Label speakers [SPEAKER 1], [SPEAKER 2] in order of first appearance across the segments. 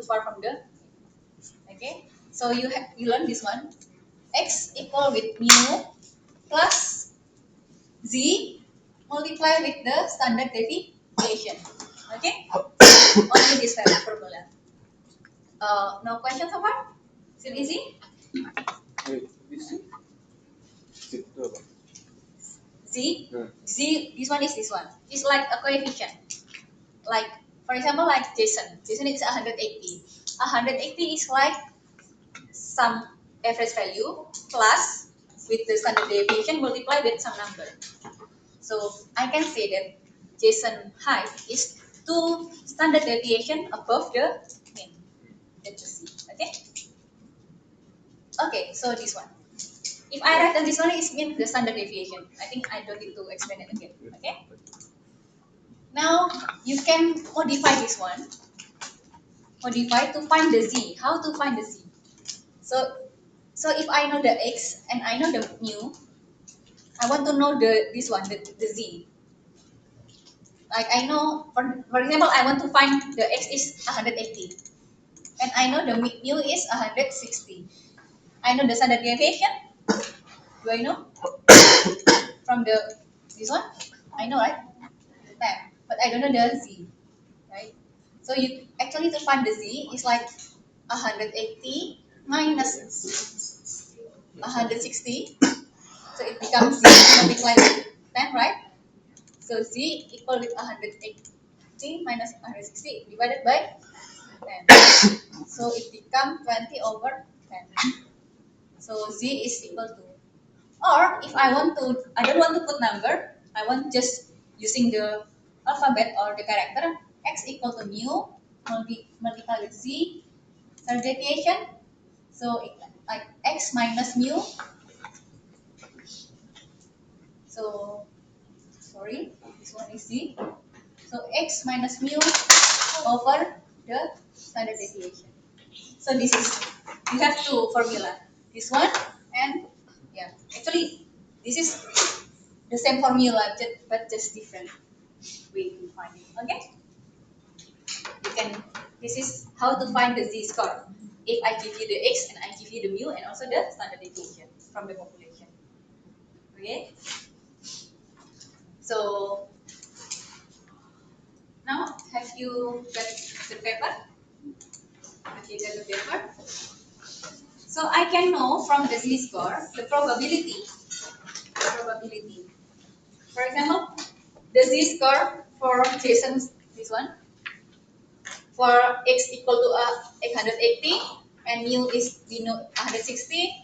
[SPEAKER 1] far from the. Okay, so you learn this one. X equal with mu plus z multiply with the standard deviation. Okay, only this formula. No question so far? Is it easy? Z, this one is this one. It's like a coefficient. Like, for example, like Jason. Jason is 180. 180 is like some average value plus with the standard deviation multiplied with some number. So I can say that Jason height is 2 standard deviation above the mean. Let's just see. Okay. Okay. So this one. If I write on this one, it means the standard deviation. I think I don't need to explain it again. Okay. Now you can modify this one. Modify to find the z. How to find the z? So if I know the x and I know the mu, I want to know this one, the z. Like I know, for example, I want to find the x is 180, and I know the mu is 160. I know the standard deviation. Do I know from this one? I know, right? 10, but I don't know the z, right? So you actually to find the z is like 180 minus 160. So it becomes z multiplied with 10, right? So z equal with 180 minus 160 divided by 10. So it becomes 20 over 10. So z is equal to, or if I don't want to put number, I want just using the alphabet or the character, x equal to mu multiply with z, standard deviation. So like x minus mu. So sorry, this one is z. So x minus mu over the standard deviation. So this is, you have two formula. This one and yeah, actually this is the same formula but just different way to find it. Okay, you can. This is how to find the z-score. If I give you the x and I give you the mu and also the standard deviation from the population. Okay. So now have you got the paper? Have you got the paper? So I can know from the z-score the probability. For example, the z-score for Jason's this one. For x equal to 880 and mu is we know 160.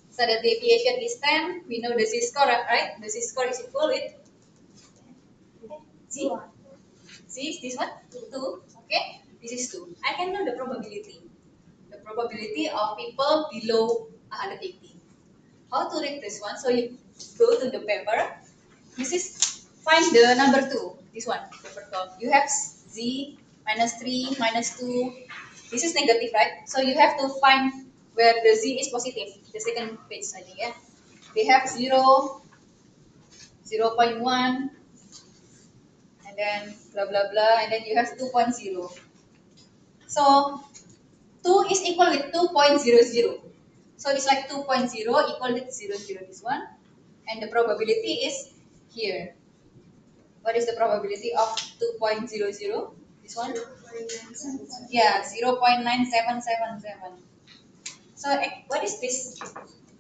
[SPEAKER 1] So the deviation is 10. We know the z-score, right? The z-score is equal with z. Z is this one 2. Okay, this is 2. I can know the probability. The probability of people below 180. How to read this one? So you go to the paper. This is find the number 2. This one, paper 12. You have z minus 3 minus 2. This is negative, right? So you have to find where the z is positive. The second page, I think, yeah. They have 0, 0.1, and then blah blah blah, and then you have 2.0. So 2 is equal with 2.00. So it's like 2.0 equal with 0, this one. And the probability is here. What is the probability of 2.00? This one? Yeah, 0.9777. So what is this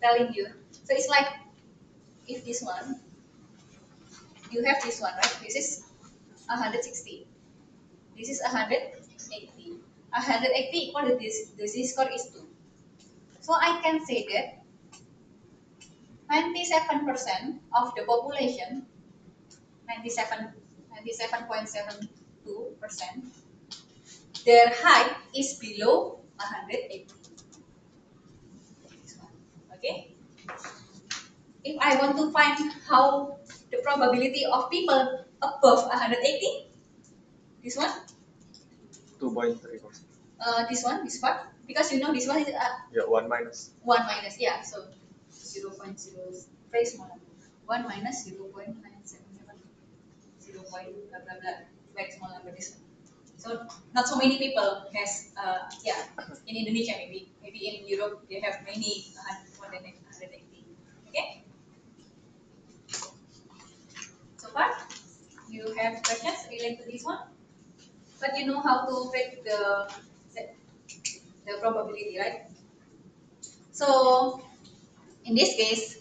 [SPEAKER 1] telling you? So it's like, if this one, you have this one, right? This is 160. This is 180. 180 equal to this. The z-score is 2. So I can say that 97% of the population, 97.72%, their height is below 180. Okay. If I want to find how the probability of people above 180, this one,
[SPEAKER 2] 2.3%.
[SPEAKER 1] This part, because you know this one is
[SPEAKER 2] 1 minus.
[SPEAKER 1] 1 minus, yeah, so 0.0, very small number. 1 minus 0.977, 0. Blah blah blah, very small number. This one. So not so many people has in Indonesia maybe in Europe they have many more than 180. Okay. So far you have questions related to this one, but you know how to predict the probability, right? So in this case,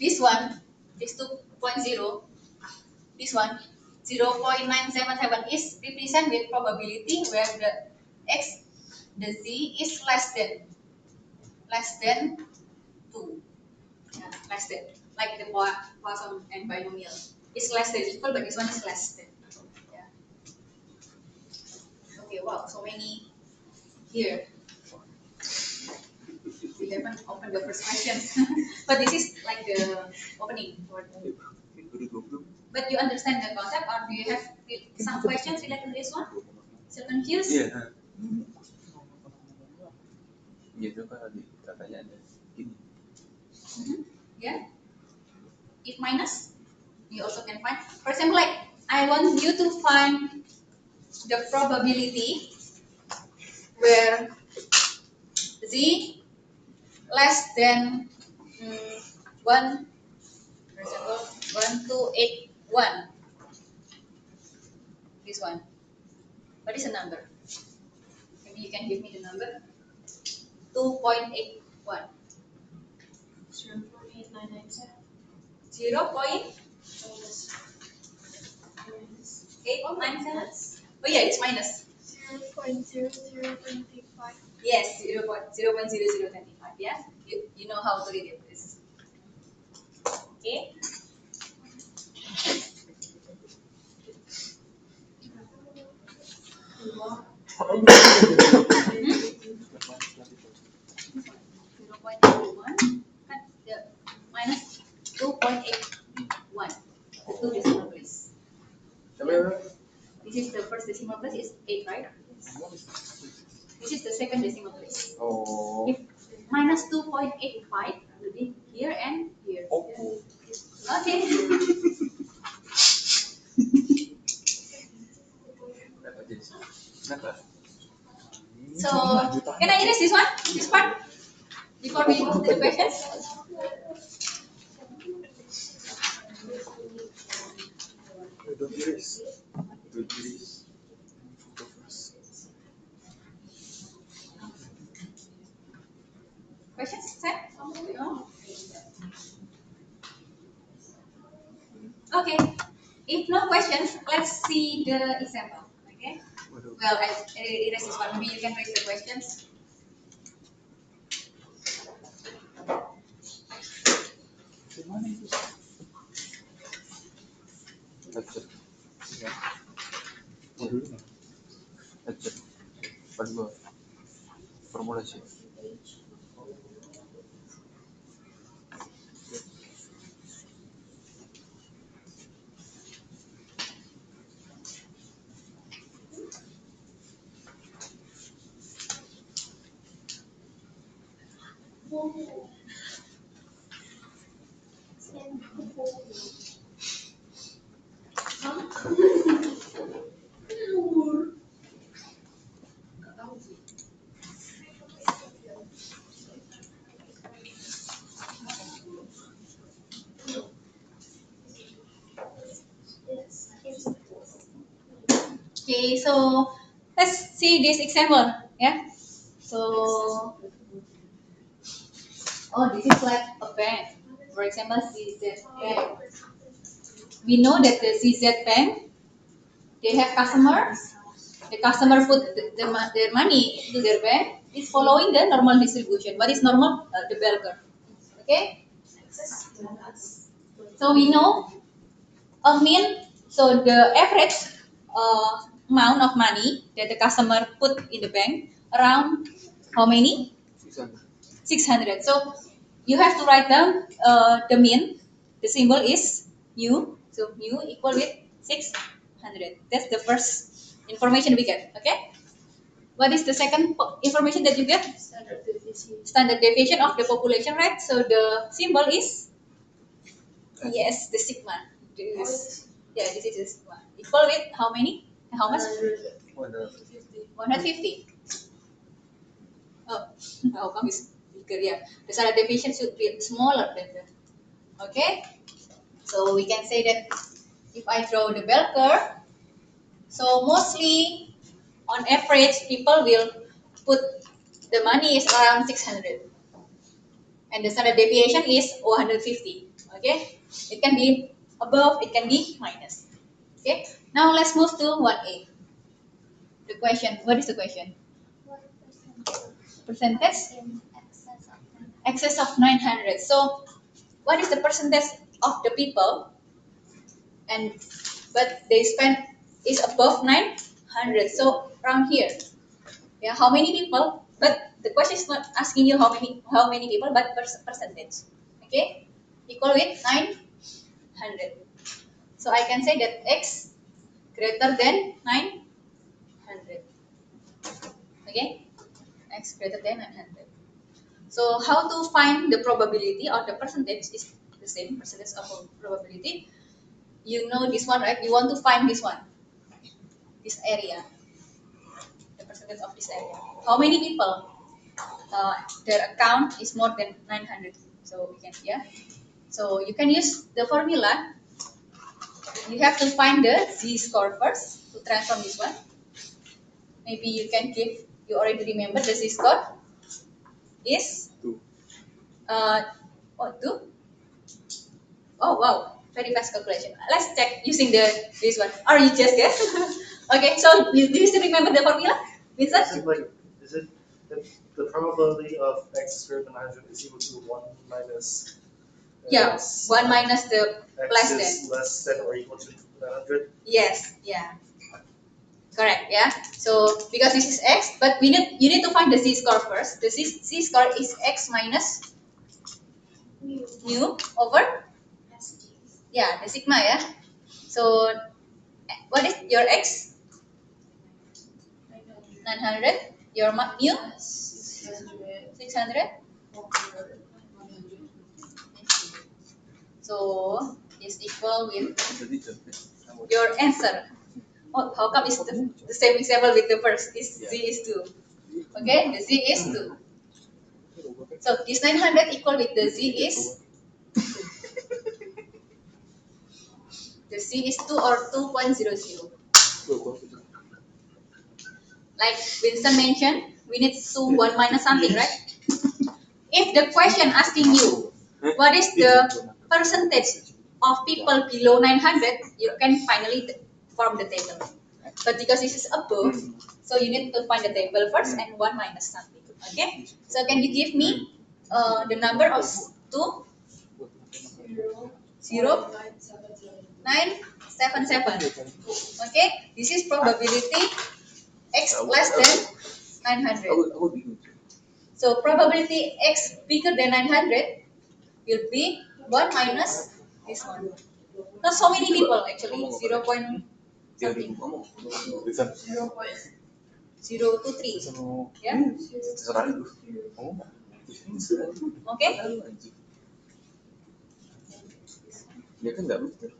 [SPEAKER 1] this one is 2.0. This one 0.977 is represent with probability where the z is less than 2. Yeah, less than, like the Poisson and binomial is less than equal, but this one is less than. Yeah. Okay, wow, so many here. We haven't opened the first questions, but this is like the opening. But you understand the concept, or do you have some questions related to this one? Still confused?
[SPEAKER 2] Iya. Gitu kan tadi katanya ada gini.
[SPEAKER 1] Yeah. If minus, you also can find. For example, like I want you to find the probability where z less than 1. For example, 1281. This one. What is the number? Maybe you can give me the number. 2.81.
[SPEAKER 3] 0.8997.
[SPEAKER 1] 0.897. Oh yeah, it's minus.
[SPEAKER 3] 0.0025.
[SPEAKER 1] Yes, 0.0025. Yeah, you know how to read it. This. Okay. Hmm? 0.81 kan minus 2.81. The two decimal place. This is the first decimal place is 8, right? This is the second decimal place.
[SPEAKER 2] Oh.
[SPEAKER 1] If minus 2.85 will be here and here. Okay.
[SPEAKER 2] Kenapa?
[SPEAKER 1] So can I erase this one? This part? Before we go to the questions?
[SPEAKER 2] Don't erase. Don't erase. Photo first.
[SPEAKER 1] Questions? Set? No? Okay. If no questions, let's see the example. Okay. Well, I erase this one. Maybe you can raise the questions.
[SPEAKER 2] Gimana itu? Lecet. Ya. Dulu nih. Lecet. Kedua. Formulasi.
[SPEAKER 1] Okay, so let's see this example. Yeah. So, this is like a bank. For example, CZ Bank. We know that the CZ Bank, they have customers. The customer put their money into their bank. It's following the normal distribution. What is normal? The bell curve. Okay. So we know a mean. So the average amount of money that the customer put in the bank around how many? 600. So you have to write down the mean. The symbol is mu. So mu equal with 600. That's the first information we get. Okay. What is the second information that you get? Standard deviation of the population rate. So the symbol is yes, the sigma. This is the sigma. Equal with how many? How much? 150. Oh, how come it's bigger? Yeah, the standard deviation should be smaller than that. Okay, so we can say that if I draw the bell curve, so mostly on average people will put the money is around 600 and the standard deviation is 150. Okay, it can be above, it can be minus. Okay, now let's move to 1A. The question, what is the question?
[SPEAKER 3] What
[SPEAKER 1] Percentage
[SPEAKER 3] in excess of
[SPEAKER 1] excess of 900. So what is the percentage of the people and but they spend is above 900, so around here. Yeah, how many people, but the question is not asking you how many people, but percentage. Okay, equal with 900. So I can say that x greater than 900. Okay, x greater than 900. So how to find the probability or the percentage is the same, percentage of probability. You know this one, right? You want to find this one, this area, the percentage of this area. How many people their account is more than 900? So we can, yeah. So you can use the formula. You have to find the z-score first to transform this one. Maybe you can give, you already remember the z-score is
[SPEAKER 2] 2.
[SPEAKER 1] What, 2? Oh wow, very fast calculation. Let's check using this one. Or you just guess? Okay, so do you still remember the formula, Vincent?
[SPEAKER 4] Is it the probability of x greater than 900 is equal to 1 minus
[SPEAKER 1] Yeah,
[SPEAKER 4] x,
[SPEAKER 1] 1 minus the
[SPEAKER 4] x
[SPEAKER 1] less
[SPEAKER 4] is
[SPEAKER 1] than.
[SPEAKER 4] less than or equal to 900?
[SPEAKER 1] Yes, yeah. Correct, yeah. So because this is x, but you need to find the z-score first. The z-score is x minus mu over, yeah, the sigma, yeah. So what is your x? 900. Your mu? 600. So is equal with your answer. Oh, how come it's the same example with the first? This z is 2. Okay, the z is 2. So this 900 equal with the z is the z is 2 or 2.00. Like Vincent mentioned, we need to 1 minus something, right? If the question asking you what is the percentage of people below 900, you can finally form the table. But because this is above, so you need to find the table first and 1 minus something. Okay? So can you give me the number of 2? 0, 977. Okay? This is probability x less than 900. So probability x bigger than 900 will be 1 minus this one. Not so many people actually, 0 point something, 0 to 3. Yeah? Okay?
[SPEAKER 2] Dia kan nggak betul.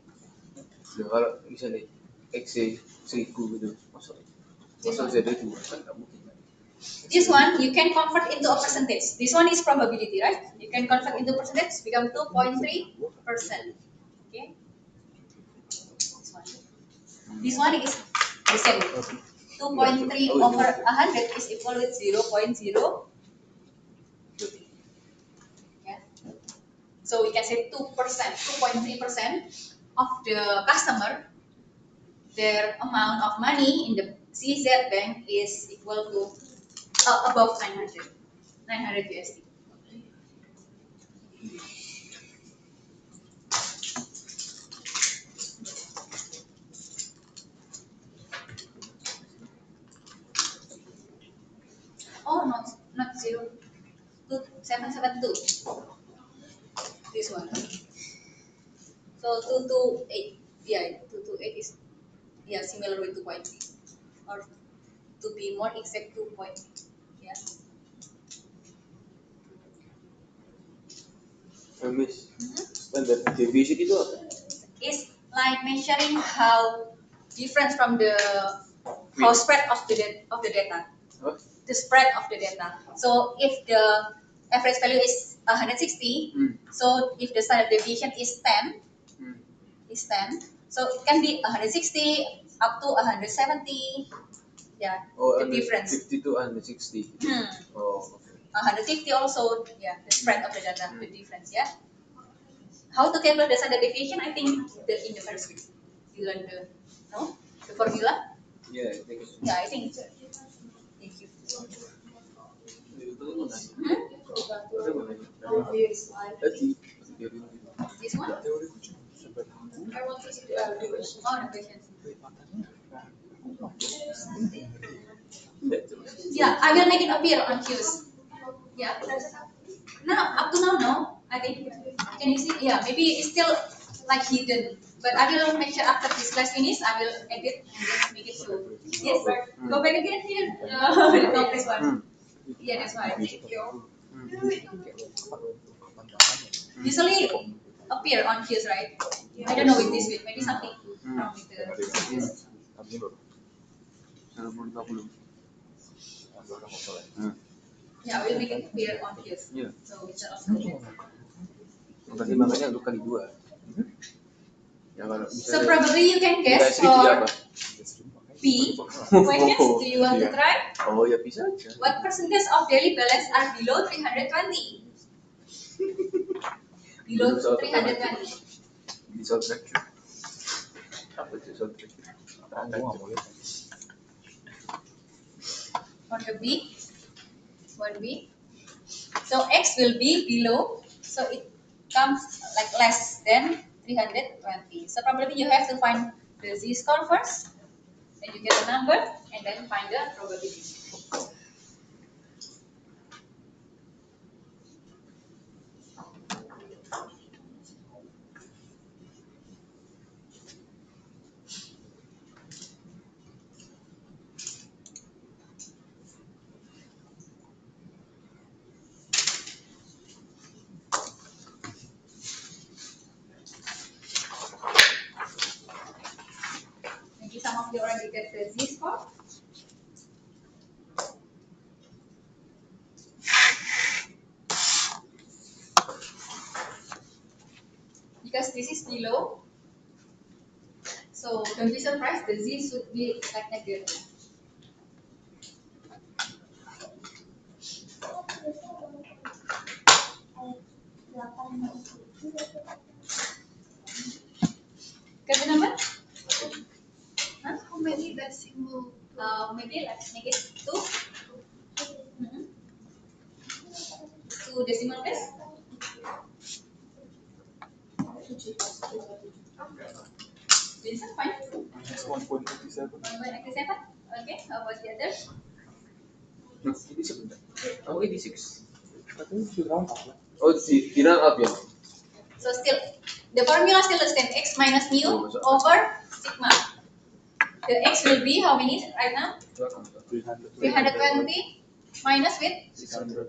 [SPEAKER 2] Ya, kalau misalnya X 1000 gitu, masuk Z 2 kan nggak mungkin.
[SPEAKER 1] This one you can convert into a percentage. This one is probability, right? You can convert into percentage, become 2.3%. Okay? This one is the same. 2.3 over 100 is equal with 0.0. Yeah. So we can say 2%, 2.3% of the customer, their amount of money in the CZ bank is equal to above 900 USD. Oh, not 772. This one. So 228. Yeah, 228 is similar with 2.3. Or to be more exact, 2 point. Yeah.
[SPEAKER 2] Habis standard deviation itu apa?
[SPEAKER 1] It's like measuring how different from the how spread of the data.
[SPEAKER 2] What?
[SPEAKER 1] The spread of the data. So if the average value is 160, so if the standard deviation is 10, so it can be 160 up to 170. Yeah,
[SPEAKER 2] Oh,
[SPEAKER 1] the difference.
[SPEAKER 2] 50 to 160. Oh, okay.
[SPEAKER 1] 150 also, yeah, the spread of the data, the difference, yeah. How to calculate the standard deviation? I think in the first week you learn the formula.
[SPEAKER 2] Yeah, I think so.
[SPEAKER 1] Yeah, I think so. Thank you. This one?
[SPEAKER 3] I want to see the equation.
[SPEAKER 1] Oh, the questions. Yeah, I will make it appear on Q's. Yeah. Now, up to now, no. I think. Can you see? Yeah, maybe it's still like hidden. But I will make sure after this class finish, I will edit and then make it show. Yes, sir. Go back again here. No, this one. Yeah, that's why. Thank you. Usually appear on Q's, right? I don't know with this week. Maybe something wrong with the. Yeah, we'll make it appear on Q's.
[SPEAKER 2] Yeah.
[SPEAKER 1] So instead of.
[SPEAKER 2] Berarti makanya lu kali 2. Ya kalau
[SPEAKER 1] So
[SPEAKER 2] misalnya
[SPEAKER 1] probably you can guess
[SPEAKER 2] dikasih tiga
[SPEAKER 1] for
[SPEAKER 2] apa?
[SPEAKER 1] P questions. Do you want to try?
[SPEAKER 2] Oh ya bisa aja.
[SPEAKER 1] What percentage of daily balance are below 320? Below 320.
[SPEAKER 2] Di soal track. Apa itu soal track?
[SPEAKER 1] On the B, 1B. So X will be below, so it comes like less than 320. So probably you have to find the Z-score first, then you get a number, and then find the probability. Maybe some of you already get the Z-score. Because this is below, so don't be surprised, the Z should be like negative. Get the number? Huh?
[SPEAKER 3] How many decimal?
[SPEAKER 1] Maybe let's make it 2. Mhm. 2 decimal place. Vincent, fine.
[SPEAKER 5] It's 1.87.
[SPEAKER 1] 1.87. Okay, how about the others?
[SPEAKER 2] Ini sebentar. Oh, 86.
[SPEAKER 5] Katanya sudah round up lah.
[SPEAKER 2] Oh, di round up ya?
[SPEAKER 1] So still, the formula still the same, x minus mu over sigma. The x will be how many right now?
[SPEAKER 5] 300.
[SPEAKER 1] 320 minus with
[SPEAKER 5] 600.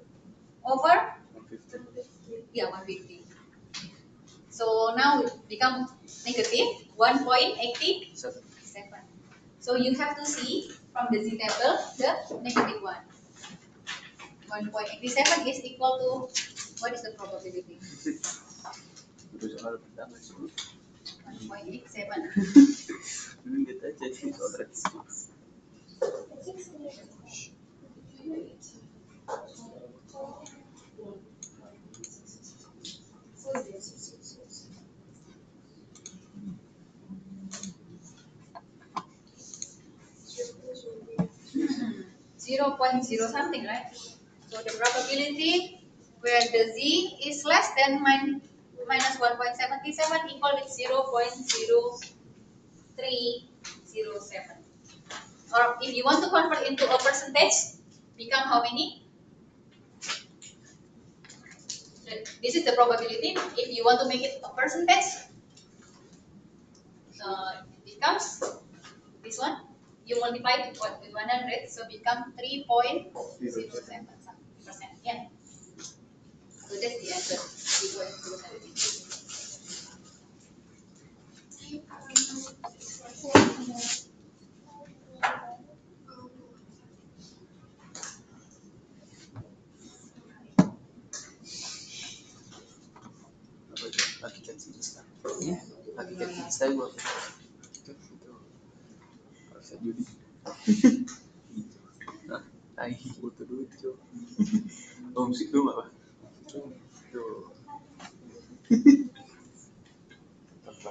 [SPEAKER 1] over
[SPEAKER 5] 150.
[SPEAKER 1] yeah 150. So now it become negative 1.87. So you have to see from the z table the negative one. 1.87 is equal to what is the probability?
[SPEAKER 2] Itu soal pertama sih.
[SPEAKER 1] 1.87.
[SPEAKER 2] Lihat aja sih soal track.
[SPEAKER 1] Hmm, 0.0 something, right? So the probability where the z is less than minus 1.77 equal with 0.0307. Or if you want to convert into a percentage, become how many? This is the probability. If you want to make it a percentage, it becomes this one. You multiply it with 100, so become 3.07%. Yeah. So that's the answer. 3.07.
[SPEAKER 2] Hakikat style apa? Itu harusnya judi. Hah? Tai butuh duit cuy. Oh musik dulu apa? Tuh.
[SPEAKER 5] Tanpa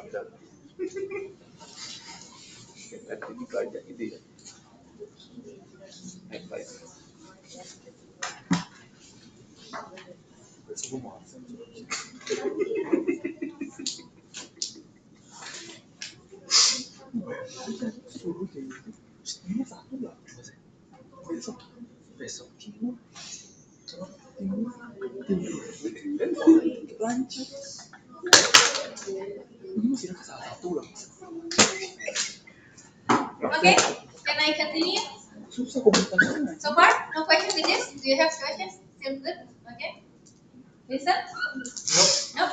[SPEAKER 2] Kayak ini pelajar gitu ya. Baik.
[SPEAKER 5] Besok gue mau absen. Suruh kayak gitu. Ini satu nggak? Besok.
[SPEAKER 2] Besok.
[SPEAKER 5] Timur. Lanjut. Ini masih ada salah satu lah.
[SPEAKER 1] Okay, can I continue?
[SPEAKER 5] Susah komunikasinya.
[SPEAKER 1] So far, no question with this? Do you have questions? Still good? Okay. Listen? No.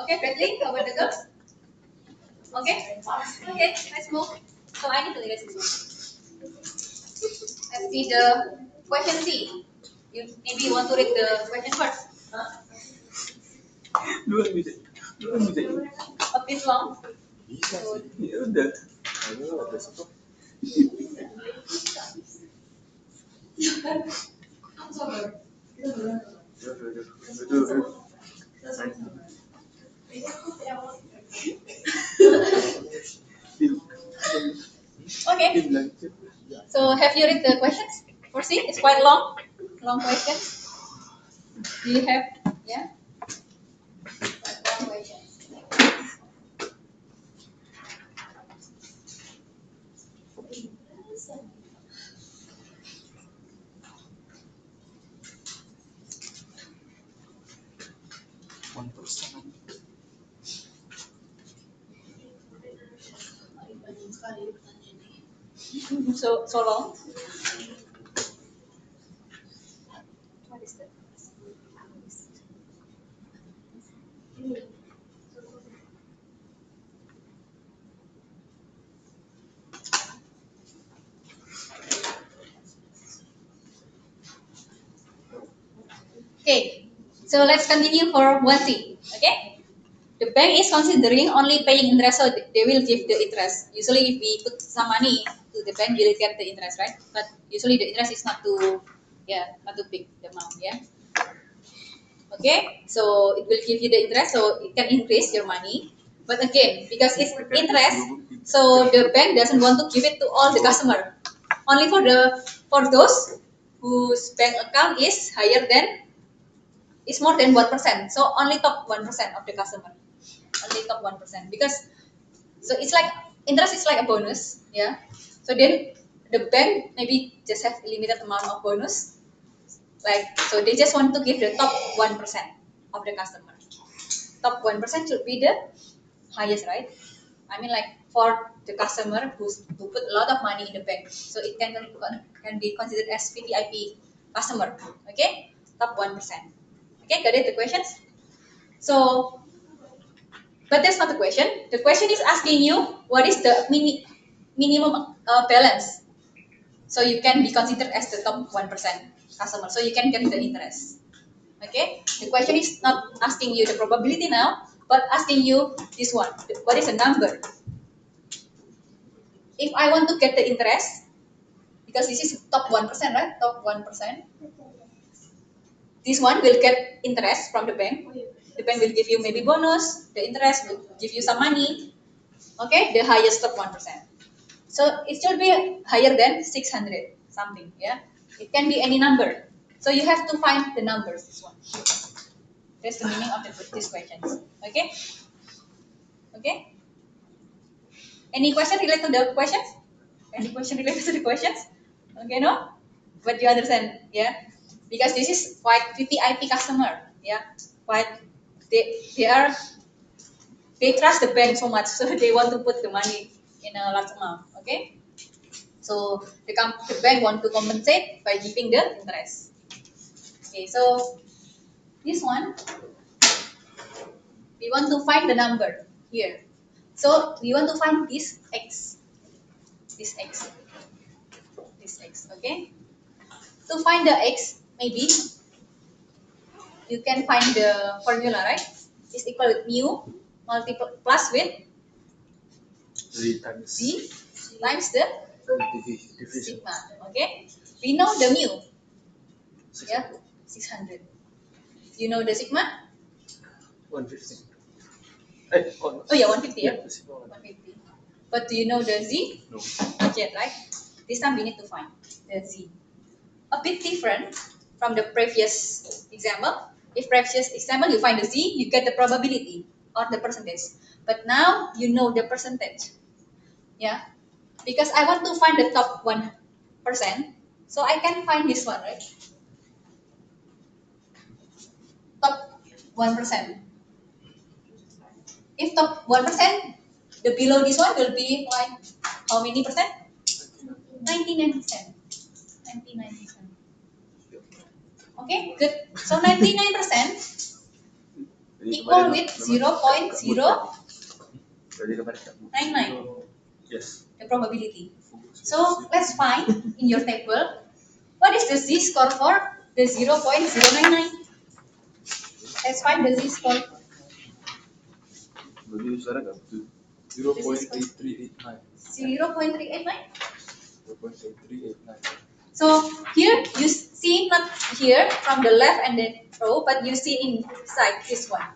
[SPEAKER 1] Okay, Bradley, how about the girls? Okay. Okay, let's move. So I need to erase this one. Let's see the question C. Maybe you want to read the question first.
[SPEAKER 2] Dua bisa.
[SPEAKER 1] A bit long.
[SPEAKER 5] Bisa sih.
[SPEAKER 2] Ya udah.
[SPEAKER 5] Ayo, besok tuh.
[SPEAKER 1] Okay. So have you read the questions? For C, it's quite long question. Do you have? Yeah. Quite long question.
[SPEAKER 5] One percent.
[SPEAKER 1] So long. What is that? Okay, so let's continue for 1C. Okay, the bank is considering only paying interest, so they will give the interest. Usually, if we put some money to the bank, we will get the interest, right? But usually, the interest is not too big the amount, yeah. Okay, so it will give you the interest, so it can increase your money. But again, because it's interest, so the bank doesn't want to give it to all the customer. Only for those whose bank account is higher than is more than 1%. So only top 1% of the customer, only top 1%. Because so it's like interest is like a bonus, yeah. So then the bank maybe just have a limited amount of bonus, like so they just want to give the top 1% of the customer. Top 1% should be the highest, right? I mean, like for the customer who put a lot of money in the bank, so it can be considered as VVIP customer. Okay, top 1%. Okay, got it? The questions. So, but that's not the question. The question is asking you what is the minimum balance, so you can be considered as the top 1% customer, so you can get the interest. Okay, the question is not asking you the probability now, but asking you this one. What is the number? If I want to get the interest, because this is top 1%, right? Top 1%. This one will get interest from the bank. The bank will give you maybe bonus. The interest will give you some money. Okay, the highest top 1%. So it should be higher than 600 something. Yeah, it can be any number. So you have to find the numbers. This one. That's the meaning of these questions. Okay. Okay. Any question related to the questions? Any question related to the questions? Okay, no? But you understand, yeah? Because this is quite VVIP customer, yeah? Quite they trust the bank so much, so they want to put the money in a large amount, okay? So the bank want to compensate by giving the interest. Okay, so this one, we want to find the number here. So we want to find this x, okay? To find the x, maybe you can find the formula, right? Is equal with mu multiple plus with
[SPEAKER 5] Z times
[SPEAKER 1] Z times the
[SPEAKER 5] division.
[SPEAKER 1] sigma. Okay, we know the mu. Yeah, 600. You know the sigma?
[SPEAKER 5] 150.
[SPEAKER 1] Oh yeah, 150. Yeah,
[SPEAKER 5] the sigma
[SPEAKER 1] 150. But do you know the Z?
[SPEAKER 5] No.
[SPEAKER 1] Not yet, right? This time we need to find the Z. A bit different from the previous example. If previous example you find the Z, you get the probability or the percentage. But now you know the percentage. Yeah, because I want to find the top 1%, so I can find this one, right? Top 1%. If top 1%, the below this one will be like how many percent? 99%. 99%. Okay, good. So 99% equal with 0.099,
[SPEAKER 5] Yes.
[SPEAKER 1] the probability. So let's find in your table what is the Z score for the 0.099. Let's find the Z score.
[SPEAKER 2] Berarti sekarang nggak betul.
[SPEAKER 5] 0.8389.
[SPEAKER 1] 0.389.
[SPEAKER 5] 0.8389.
[SPEAKER 1] So here you see not here from the left and the row, but you see inside this one.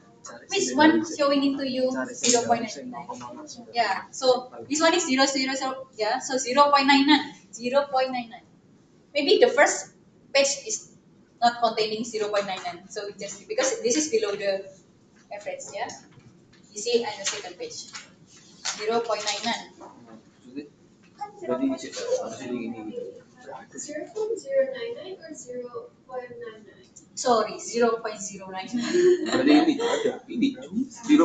[SPEAKER 1] Which one showing into you 0.99? Yeah. So this one is 0, 0, 0. Yeah. So 0.99. 0.99. Maybe the first page is not containing 0.99. So we just because this is below the average. Yeah. You see on the second page. 0.99.
[SPEAKER 2] Berarti harusnya ini.
[SPEAKER 3] 0.099 or 0.99?
[SPEAKER 1] Sorry, 0.099.
[SPEAKER 2] Berarti ini ada ini 0.0.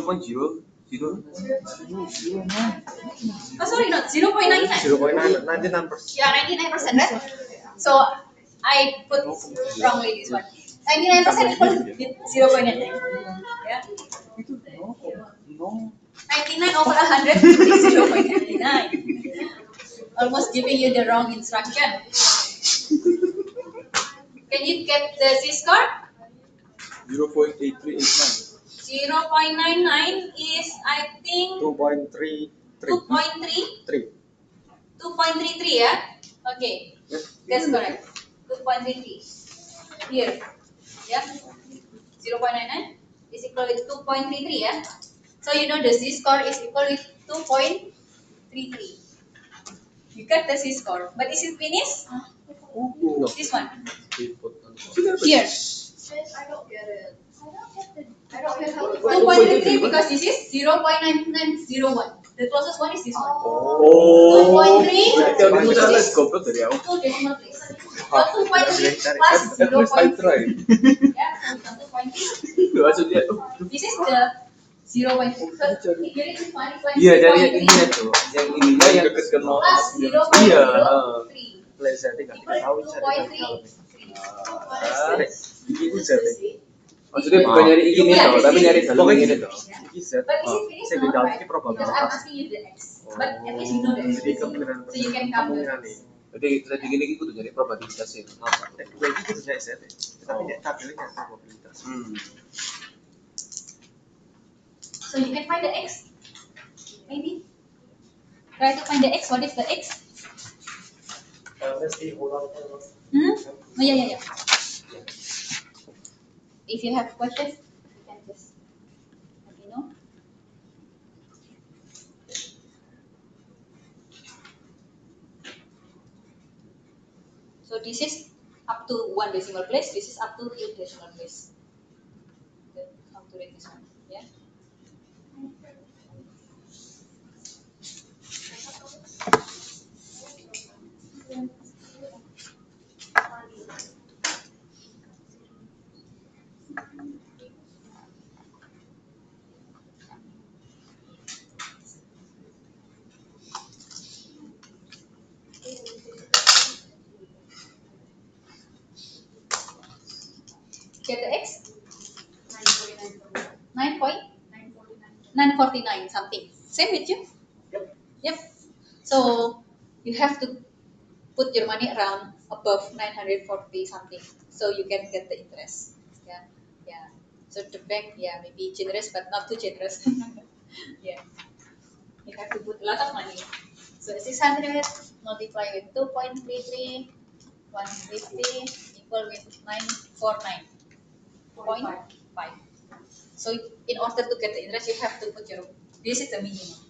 [SPEAKER 1] Oh, sorry, not 0.99.
[SPEAKER 5] 0.99%.
[SPEAKER 1] Yeah, 99%, right? So I put wrongly this one. 99% equal with 0.99. Yeah.
[SPEAKER 5] No.
[SPEAKER 1] 99 over 100 is 0.99. Almost giving you the wrong instruction. Can you get the Z score?
[SPEAKER 5] 0.8389.
[SPEAKER 1] 0.99 is, I think,
[SPEAKER 5] 2.33.
[SPEAKER 1] 2.3. 2.33, yeah? Okay, that's correct. 2.33. Here, yeah? 0.99 is equal with 2.33, yeah? So you know the Z score is equal with 2.33. You got the Z score, but is it finished?
[SPEAKER 5] No.
[SPEAKER 1] This one.
[SPEAKER 5] Here.
[SPEAKER 1] Here.
[SPEAKER 3] I don't get it. I don't get how
[SPEAKER 1] 2.33 because this is 0.9901. The closest one is this one.
[SPEAKER 5] Oh.
[SPEAKER 1] 2.3
[SPEAKER 2] Teori itu
[SPEAKER 1] which
[SPEAKER 2] salah
[SPEAKER 1] is
[SPEAKER 2] goblok dari awal.
[SPEAKER 1] 2 decimal place. So 2.3 plus
[SPEAKER 5] At least I
[SPEAKER 1] 0.3.
[SPEAKER 5] tried.
[SPEAKER 1] Yeah, so 2.3.
[SPEAKER 2] Maksudnya
[SPEAKER 1] This is the 0.3. So here it is one is like
[SPEAKER 2] iya dari yang
[SPEAKER 1] 0.3
[SPEAKER 2] ini tuh, yang ininya yang
[SPEAKER 5] Deket ke nol.
[SPEAKER 1] plus
[SPEAKER 2] Iya.
[SPEAKER 1] 0.03
[SPEAKER 5] Pleasure nggak
[SPEAKER 1] equal
[SPEAKER 5] tahu
[SPEAKER 1] to
[SPEAKER 5] cari
[SPEAKER 1] 2.3.
[SPEAKER 5] Itu jadi.
[SPEAKER 2] Maksudnya bukan nyari ini
[SPEAKER 1] Iya,
[SPEAKER 2] tuh, tapi nyari dalam
[SPEAKER 5] Pokoknya
[SPEAKER 2] ini
[SPEAKER 5] gini.
[SPEAKER 2] tuh.
[SPEAKER 5] Iki Z.
[SPEAKER 1] But is it finished
[SPEAKER 5] Saya
[SPEAKER 1] or not,
[SPEAKER 5] tinggal
[SPEAKER 1] right?
[SPEAKER 5] ini
[SPEAKER 1] Because I'm
[SPEAKER 5] probabilitas.
[SPEAKER 1] asking you the X. But at least you know the X.
[SPEAKER 5] Jadi kemungkinan
[SPEAKER 1] So you can cover.
[SPEAKER 2] Jadi tadi gini kita tuh nyari probabilitas ya.
[SPEAKER 5] Dua itu punya Z. Tapi dia tabelnya probabilitas.
[SPEAKER 1] So you can find the X. Maybe. Try to find the X. What is the X?
[SPEAKER 4] Let's see, hold on.
[SPEAKER 1] Oh, yeah. If you have questions, you can just let me know. So this is up to 1 decimal place. This is up to 8 decimal place. Good. How to read this one? Yeah. Get the X? 9.949 something. Same with you? Yep. So you have to put your money around above 940 something, so you can get the interest. Yeah. So the bank, maybe generous but not too generous. Yeah. You have to put a lot of money. So 600 multiply with 2.33, 150 equal with 949.5. So in order to get the interest, you have to put your, this is the minimum.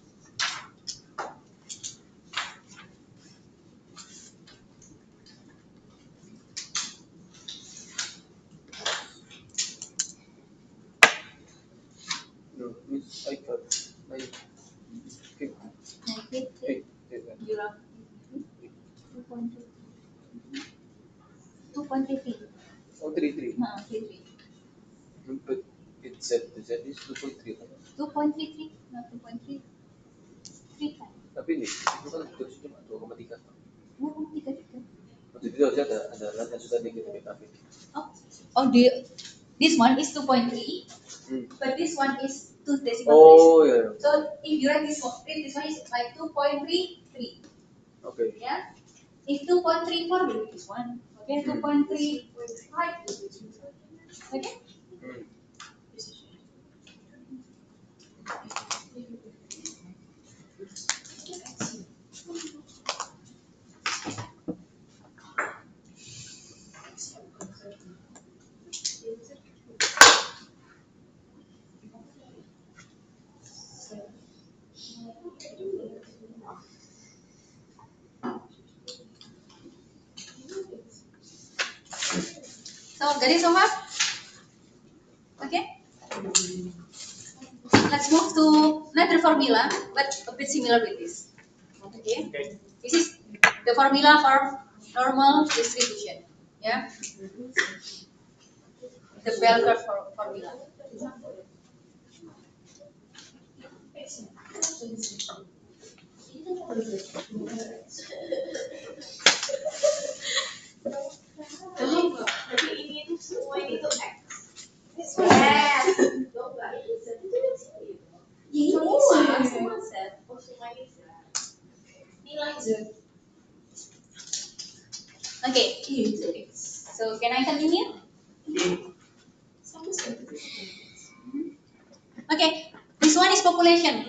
[SPEAKER 2] No, means I got 950.
[SPEAKER 1] 950, you have 2.33.
[SPEAKER 2] Oh, 33.
[SPEAKER 1] 33.
[SPEAKER 2] But it said the Z is 2.3.
[SPEAKER 1] 2.33, not 2.3. 3 times.
[SPEAKER 2] Tapi ini itu kan terus cuma 2,3.
[SPEAKER 1] 2.33.
[SPEAKER 2] Waktu itu harusnya ada lanjutan dikit BKP.
[SPEAKER 1] Oh, this one is 2.3, but this one is 2 decimal place.
[SPEAKER 2] Oh ya.
[SPEAKER 1] So if you write this one is like 2.33.
[SPEAKER 2] Oke.
[SPEAKER 1] Yeah. If 2.34 will be this one. Okay, 2.35. Okay. So got it so far? Okay. Let's move to another formula, but a bit similar with this. Okay. This is the formula for normal distribution. Yeah. The bell curve formula.
[SPEAKER 3] Tapi ini tuh semua ini tuh X. Semua set. Oh, semua ini set. Nilai Z.
[SPEAKER 1] Okay. So can I continue? Okay. This one is population.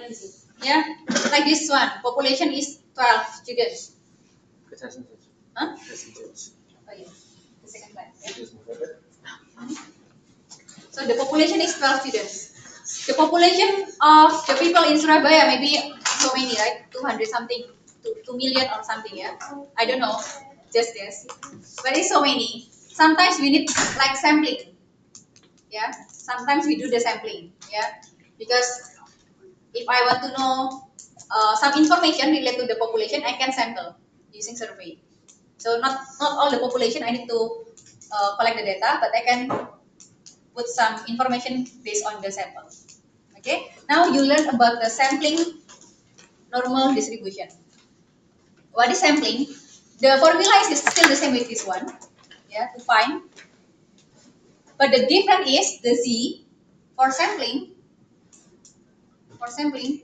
[SPEAKER 1] Yeah. Like this one. Population is 12 students. Huh? Oh yeah. The second one. Yeah. So the population is 12 students. The population of the people in Surabaya maybe so many, right? 200 something, 2 million or something, yeah? I don't know, just guess. But it's so many. Sometimes we need like sampling, yeah? Sometimes we do the sampling, yeah? Because if I want to know some information related to the population, I can sample using survey. So not all the population I need to collect the data, but I can put some information based on the sample. Okay, now you learn about the sampling normal distribution. What is sampling? The formula is still the same with this one, yeah, to find. But the difference is the z for sampling. For sampling,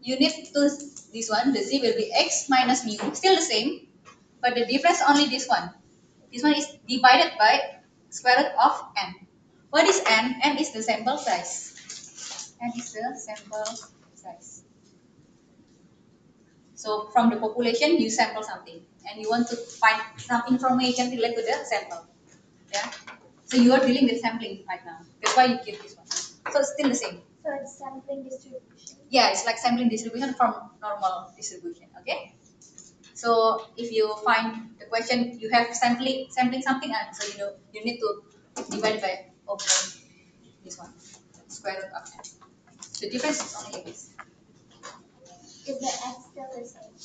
[SPEAKER 1] you need to this one. The z will be x minus mu, still the same, but the difference only this one. This one is divided by square root of n. What is n? N is the sample size. N is the sample size. So from the population, you sample something, and you want to find some information related to the sample. Yeah. So you are dealing with sampling right now. That's why you give this one. So it's still the same.
[SPEAKER 3] So it's sampling distribution.
[SPEAKER 1] Yeah, it's like sampling distribution from normal distribution. Okay. So if you find the question, you have sampling something, and so you need to divide by over this one, square root of n. The difference is only this.
[SPEAKER 3] Is the X still the same?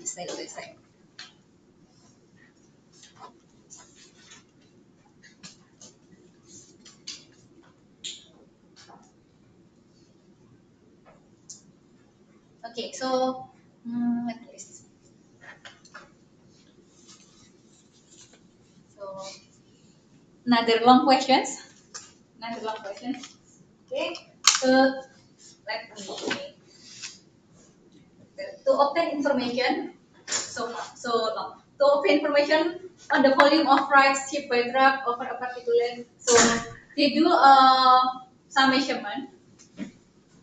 [SPEAKER 1] Still the same. Okay, so like this. So another long questions. Okay, so let me to obtain information. So long. To obtain information on the volume of rice shipped by truck over a particular. So they do some measurement.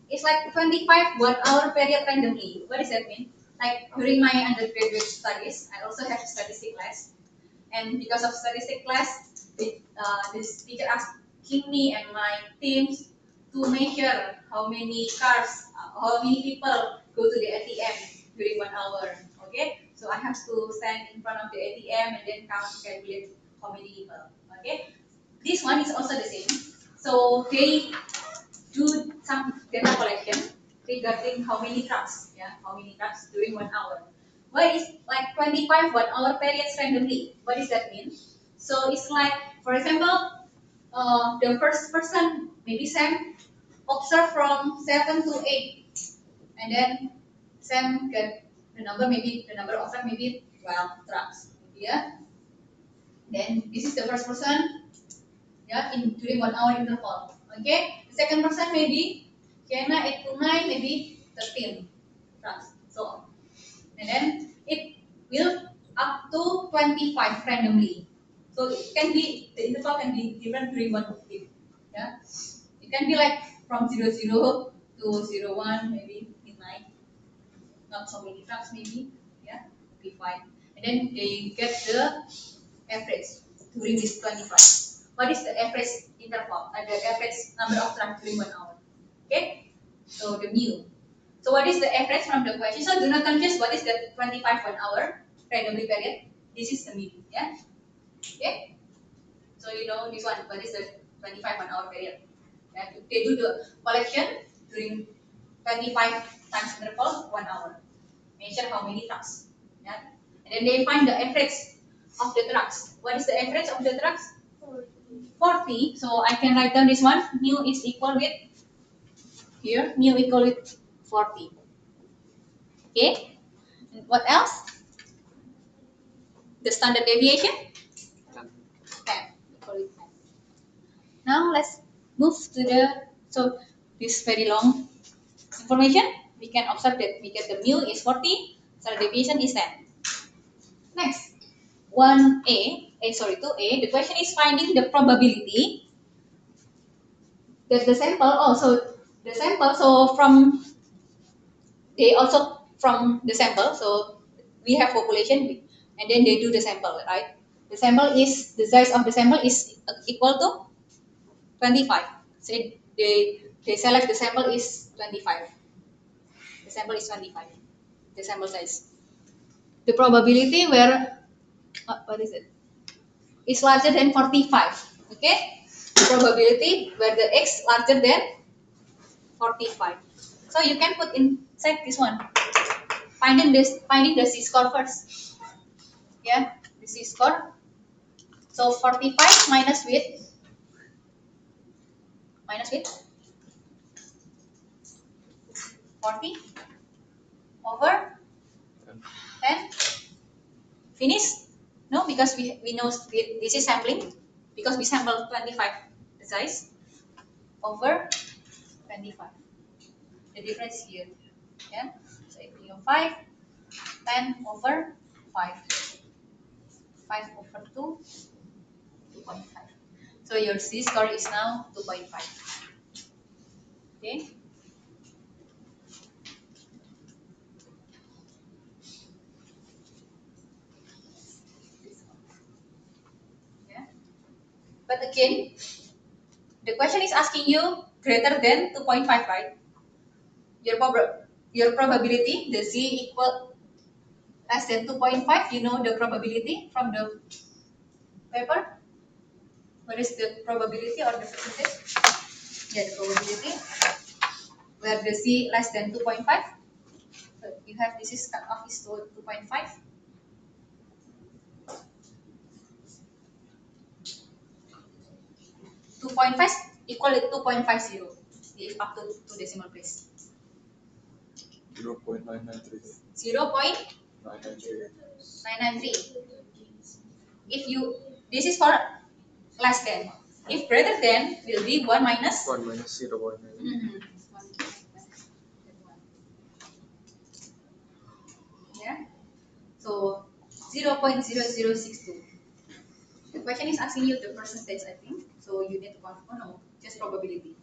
[SPEAKER 1] it's like 25 1 hour period randomly. What does that mean? Like during my undergraduate studies, I also have statistics class. And because of statistics class, this teacher asking me and my teams to measure how many cars, how many people go to the ATM during 1 hour. Okay, so I have to stand in front of the ATM and then count, calculate how many people. Okay, this one is also the same. So they do some data collection regarding how many trucks, how many trucks during 1 hour. Why is like 25 1 hour periods randomly? What does that mean? So it's like, for example, the first person, maybe Sam, observe from 7 to 8, and then Sam get the number, maybe the number of trucks, maybe 12 trucks, yeah. Then this is the first person, in during 1 hour interval. Okay, the second person maybe Kiana 8 to 9, maybe 13 trucks, so on. And then it will up to 25 randomly. So it can be, the interval can be different during 1 week. Yeah, it can be like from 00 to 01, maybe midnight. Not so many trucks, maybe. Yeah, be fine. And then they get the average during this 25. What is the average interval? The average number of trucks during 1 hour. Okay, so the mu. So what is the average from the question? So do not confuse what is the 25 1 hour randomly period. This is the mean, yeah. Okay. So you know this one. What is the 25 1 hour period? Yeah. They do the collection during 25 times interval 1 hour. Measure how many trucks. Yeah. And then they find the average of the trucks. What is the average of the trucks? 40. So I can write down this one. Mu is equal with, here, mu equal with 40. Okay. And what else? The standard deviation? 10. Equal with 10. Now let's move to so this very long information. We can observe that we get the mu is 40, standard deviation is 10. Next, 2A, the question is finding the probability that the sample, so from, they also from the sample, so we have population, and then they do the sample, right? The sample is, the size of the sample is equal to 25. So they select the sample is 25. The sample is 25. The sample size. The probability where, what is it? Is larger than 45. Okay? The probability where the x larger than 45. So you can put inside this one. Finding the z-score first. Yeah, the z-score. So 45 minus with 40 over 10. Finish? No, because we know this is sampling, because we sample 25 the size over 25. The difference here. Yeah. So if you 5, 10 over 5. 5 over 2, 2.5. So your z-score is now 2.5. Okay. Yeah. But again, the question is asking you greater than 2.5, right? Your probability, the z equal less than 2.5, you know the probability from the paper? What is the probability or the percentage? Yeah, the probability where the z less than 2.5. So you have, this is cut off is to 2.5. 2.5 equal to 2.50 if up to 2 decimal place.
[SPEAKER 5] 0.993.
[SPEAKER 1] 0.993. If you, this is for less than. If greater than, will be 1 minus
[SPEAKER 2] 1 minus 0.9.
[SPEAKER 1] Yeah. So 0.0062. The question is asking you the percentage, I think. So you need to confirm. Oh no, just probability.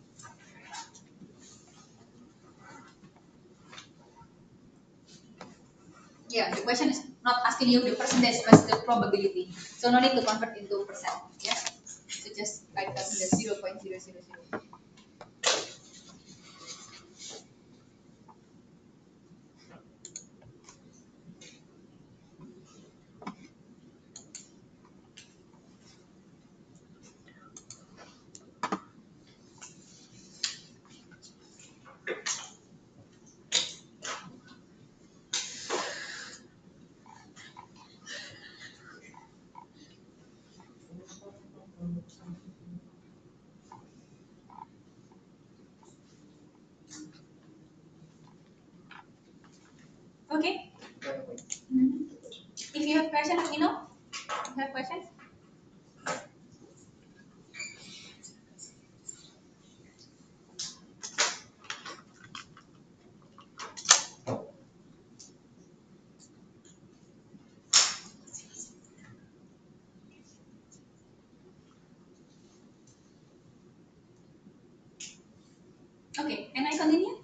[SPEAKER 1] Yeah, the question is not asking you the percentage, but the probability. So no need to convert into percent. Yeah. So just like that, the 0.000. Okay. If you have question, let me know. You have questions? Okay, can I continue?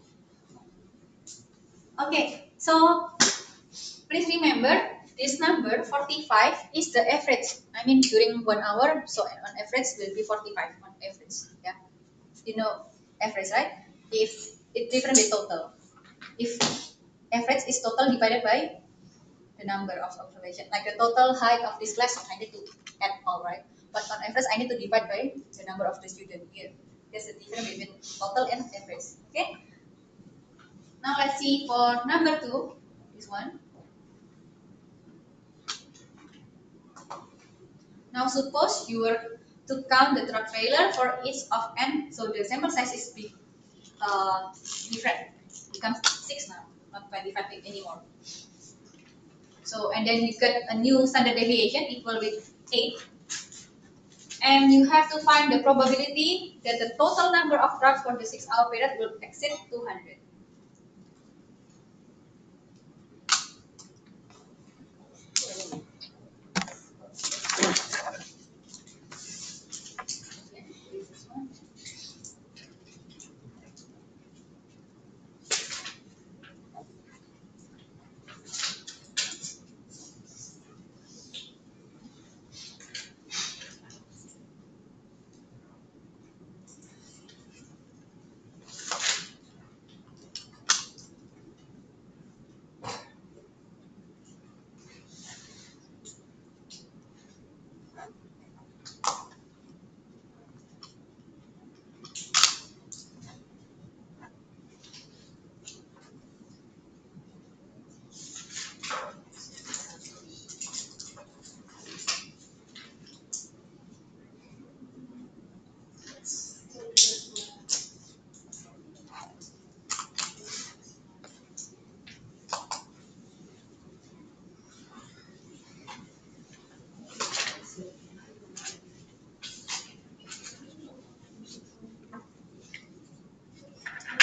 [SPEAKER 1] Okay, so please remember this number 45 is the average. I mean during 1 hour, so on average will be 45 on average. Yeah, you know average, right? If it's different the total. If average is total divided by the number of observation, like the total height of this class, I need to add all, right? But on average, I need to divide by the number of the student here. There's a difference between total and average. Okay. Now let's see for number 2, this one. Now suppose you were to count the truck trailer for each of n, so the sample size is big, different, becomes 6 now, not 25 anymore. So and then you get a new standard deviation equal with 8, and you have to find the probability that the total number of trucks for the 6-hour period will exceed 200.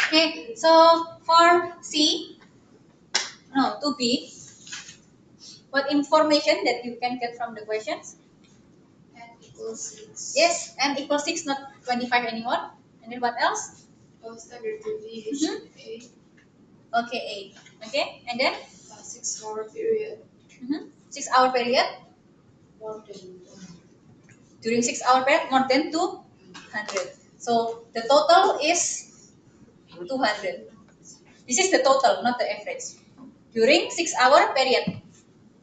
[SPEAKER 1] Okay, so for C, no, to B, what information that you can get from the questions?
[SPEAKER 3] N equals 6.
[SPEAKER 1] Yes, n equals 6, not 25 anymore. And then what else?
[SPEAKER 3] Standard deviation A.
[SPEAKER 1] Okay, 8. Okay, and then
[SPEAKER 3] 6-hour period.
[SPEAKER 1] 6-hour period.
[SPEAKER 3] More than
[SPEAKER 1] During 6-hour period, more than 200. So the total is 200. This is the total, not the average. During 6-hour period.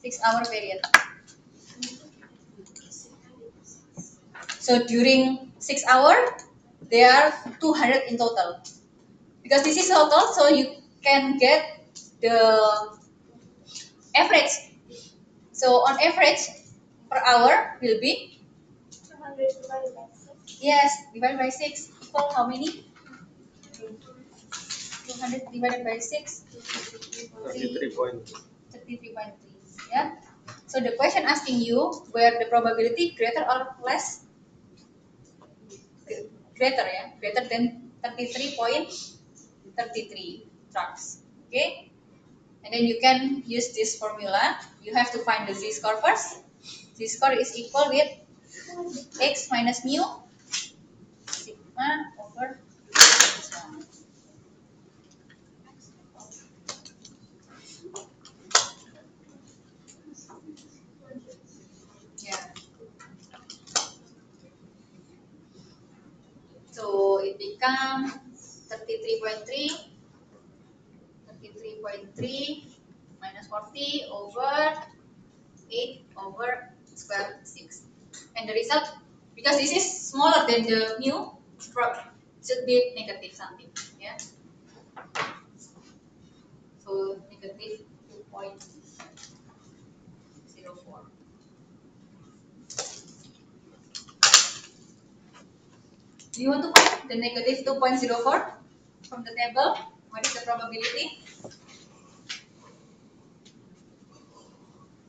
[SPEAKER 1] 6-hour period. So during 6 hour, there are 200 in total. Because this is total, so you can get the average. So on average, per hour will be
[SPEAKER 3] 200 divided by 6.
[SPEAKER 1] yes, divided by 6 equal how many? 200 divided by 6, 33.3. Yeah. So the question asking you where the probability greater or less? Greater, yeah, greater than 33.33 trucks. Okay. And then you can use this formula. You have to find the z-score first. Z-score is equal with x minus mu sigma over this one. become 33.3 minus 40 over 8 over square 6. And the result, because this is smaller than the mu, should be negative something. Yeah. So negative 2.04. Do you want to find the negative 2.04 from the table? What is the probability?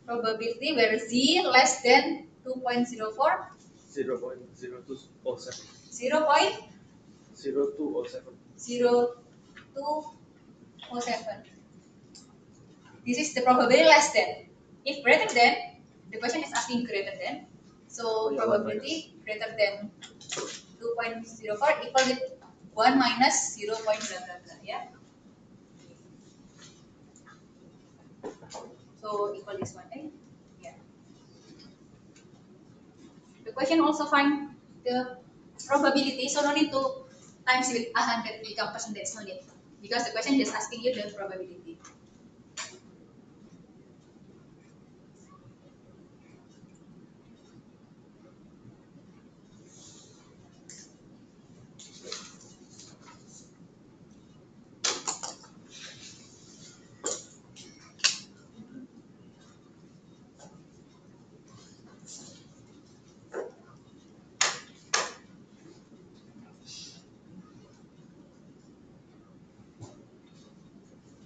[SPEAKER 1] Probability where z less than 2.04.
[SPEAKER 5] 0.0207.
[SPEAKER 1] 0.0207.
[SPEAKER 5] 0207.
[SPEAKER 1] This is the probability less than. If greater than, the question is asking greater than. So
[SPEAKER 5] Yeah,
[SPEAKER 1] probability greater than 2.04 equal with 1 minus 0. Blah blah blah. Yeah. So equal this one, right? Yeah. The question also find the probability, so no need to times with 100 become percentage, no need. Because the question just asking you the probability.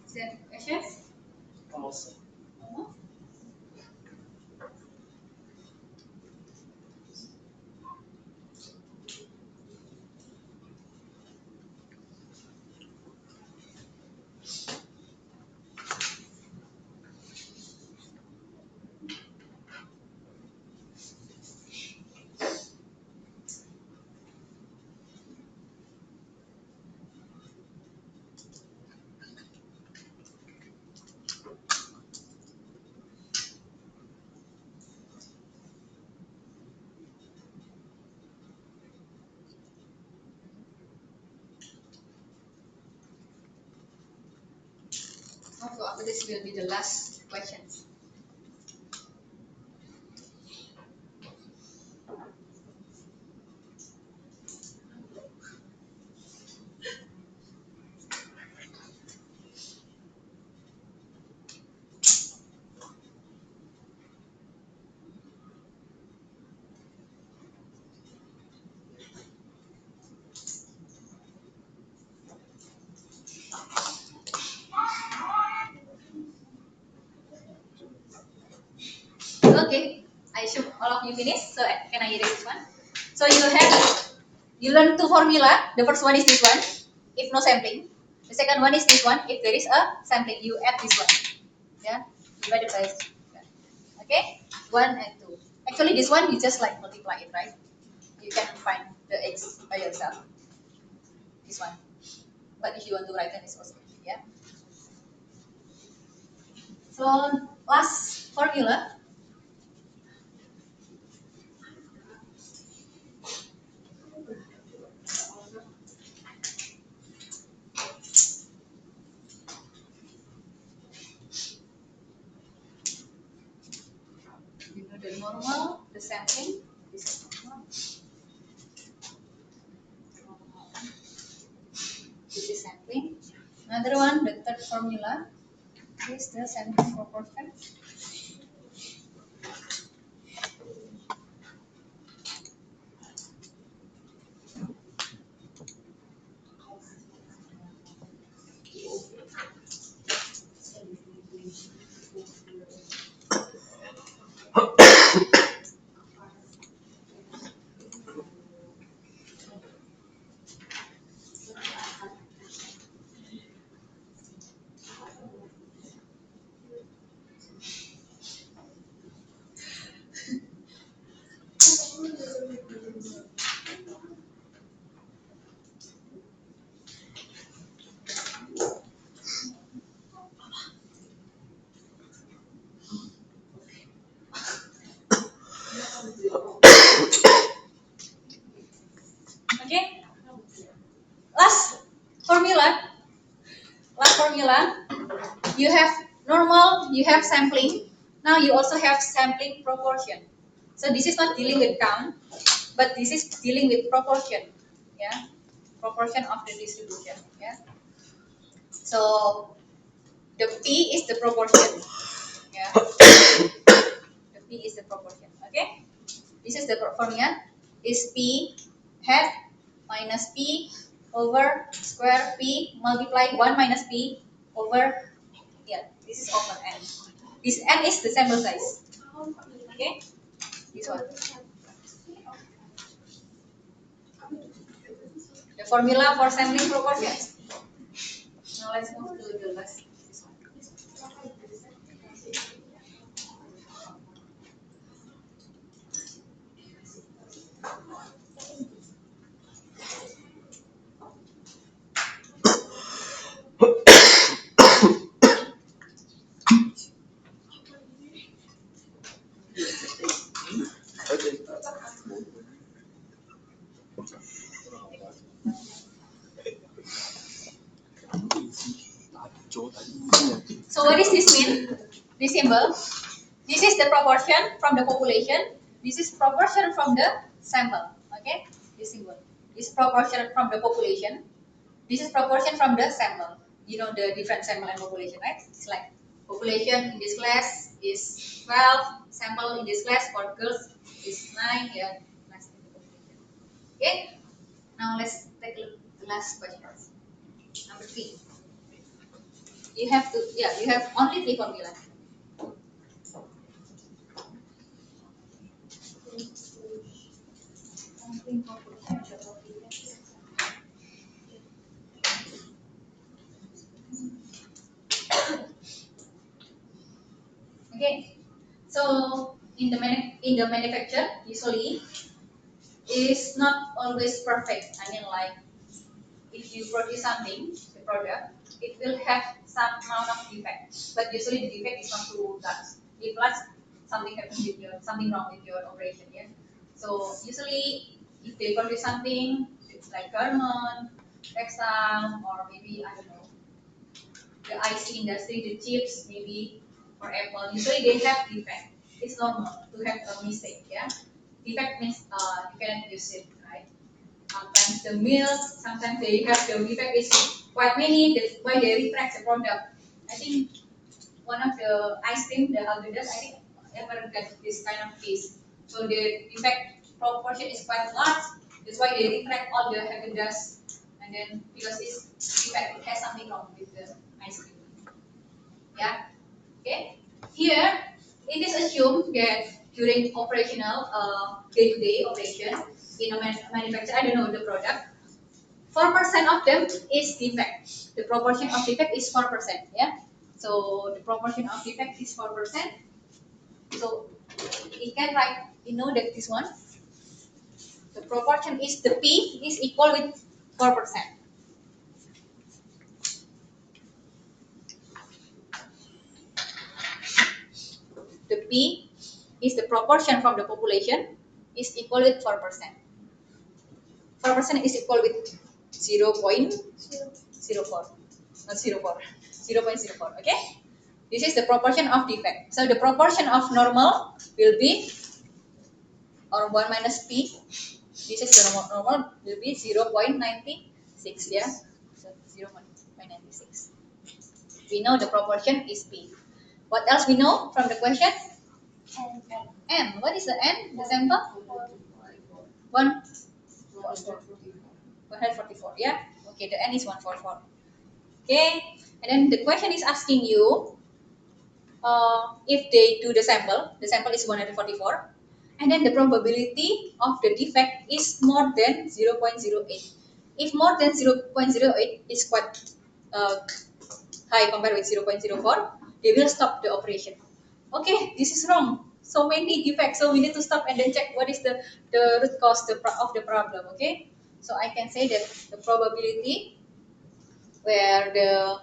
[SPEAKER 1] Is there questions?
[SPEAKER 4] Almost.
[SPEAKER 1] No? So after this will be the last questions. Okay, I assume all of you finished. So can I erase this one? So you learn two formula. The first one is this one, if no sampling. The second one is this one, if there is a sampling, you add this one. Yeah, divided by. Okay, 1 and 2. Actually, this one you just like multiply it, right? You can find the x by yourself. This one. But if you want to write then it's possible. Yeah. So last formula. You know the normal, the sampling. This is normal. This is sampling. Another one, the third formula is the sampling proportion. Okay. Last formula, you have normal, you have sampling. Now you also have sampling proportion. So this is not dealing with count, but this is dealing with proportion. Yeah, proportion of the distribution. Yeah. So the P is the proportion. Yeah. The P is the proportion. Okay. This is the formula. Is P hat minus P over square P multiply 1 minus P over, yeah, this is over N. This N is the sample size. Okay. This one. The formula for sampling proportions. Now let's move to the last. This one.
[SPEAKER 2] Okay.
[SPEAKER 1] So what does this mean? This symbol. This is the proportion from the population. This is proportion from the sample. Okay, this symbol. This is proportion from the population. This is proportion from the sample. You know the different sample and population, right? It's like population in this class is 12. Sample in this class for girls is 9. Yeah, last in the population. Okay. Now let's take a look at the last question. Number 3. You have to, yeah, you have only 3 formulas. Okay, so in the manufacture usually is not always perfect. I mean, like if you produce something, the product, it will have some amount of defect, but usually the defect is not too large. If large, something happens with your, something wrong with your operation. Yeah. So usually if they produce something, it's like garment, textile, or maybe I don't know, the IC industry, the chips, maybe for Apple, usually they have defect. It's normal to have a mistake, yeah. Defect means you cannot use it, right? Sometimes the milk, sometimes they have the defect is quite many. That's why they retract the product. I think one of the ice cream, the Algedas, I think ever got this kind of case. So the defect proportion is quite large. That's why they retract all the Algedas, and then because this defect it has something wrong with the ice cream. Yeah. Okay. Here it is assumed that during operational day-to-day operation in a manufacturer, I don't know the product, 4% of them is defect. The proportion of defect is 4%. Yeah. So the proportion of defect is 4%. So we can write, you know that this one, the proportion is the P is equal with 4%. The P is the proportion from the population is equal with 4%. 4% is equal with 0.04, not 0.04, 0.04. Okay, this is the proportion of defect. So the proportion of normal will be, or 1 minus P. This is the normal will be 0.96. Yeah, so 0.96. We know the proportion is P. What else we know from the question? N. What is the N? The sample? 144. Yeah. Okay, the N is 144. Okay, and then the question is asking you if they do the sample is 144, and then the probability of the defect is more than 0.08. If more than 0.08 is quite high compared with 0.04, they will stop the operation. Okay, this is wrong. So many defects, so we need to stop and then check what is the root cause of the problem. Okay, so I can say that the probability where the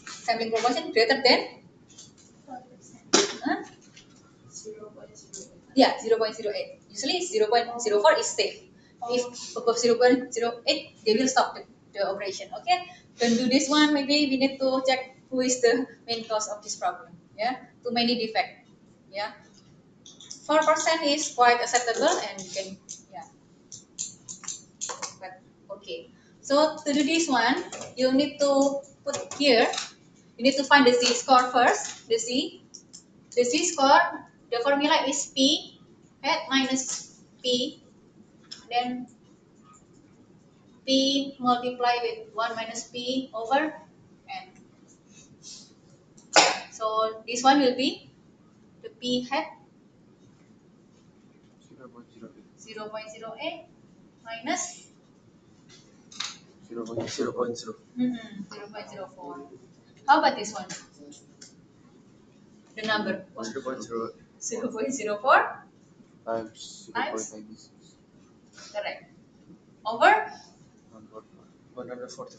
[SPEAKER 1] sampling proportion greater than 0.08. Yeah, 0.08. Usually 0.04 is safe. If above 0.08, they will stop the operation. Okay, don't do this one. Maybe we need to check who is the main cause of this problem. Yeah, too many defect. Yeah, 4% is quite acceptable and you can, yeah. But okay, so to do this one, you need to put here. You need to find the z-score first. The z-score. The formula is p hat minus p, then p multiply with 1 minus p over n. So this one will be the p hat 0.08 minus
[SPEAKER 2] 0.0.
[SPEAKER 1] 0.04. How about this one? The number
[SPEAKER 2] 0.0
[SPEAKER 1] 0.04,
[SPEAKER 2] times
[SPEAKER 1] Times?
[SPEAKER 2] 0.96.
[SPEAKER 1] correct. Over,
[SPEAKER 2] 140.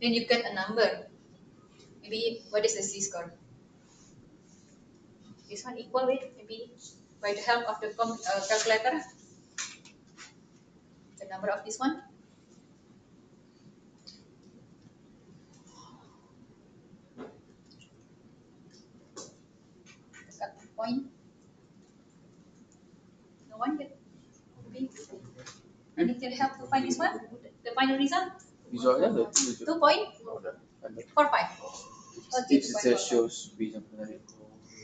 [SPEAKER 1] then you get a number. Maybe what is the z-score? This one equal with, maybe by the help of the calculator, the number of this one. Cut point. No one get. Maybe. I need your help to find this one. The final result.
[SPEAKER 2] Visualnya ada 7.
[SPEAKER 1] 2.45.
[SPEAKER 2] Ada.
[SPEAKER 1] Oh,
[SPEAKER 2] It
[SPEAKER 1] 2.45.
[SPEAKER 2] just shows B sampai dari